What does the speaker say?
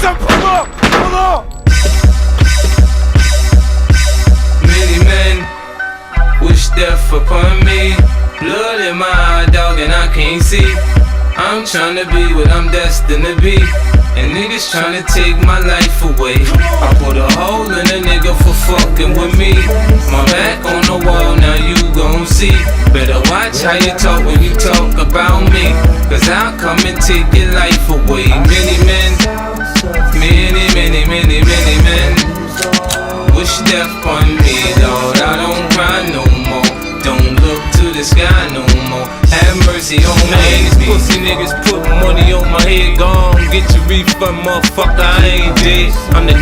Son, pull up! Pull up! Many men wish death upon me. Blood in my eye, dog, and I can't see. I'm tryna be what I'm destined to be, and niggas tryna take my life away. I put a hole in a nigga for fucking with me. My back on the wall, now you gon' see. Better watch how you talk when you talk about me, cause I'll come and take your life away. Many men, many men wish death on me, Lord. I don't cry no more. Don't look to the sky no more. Have mercy on me. These pussy niggas put money on my head. Gone, get your refund, motherfucker. I ain't dead. I'm the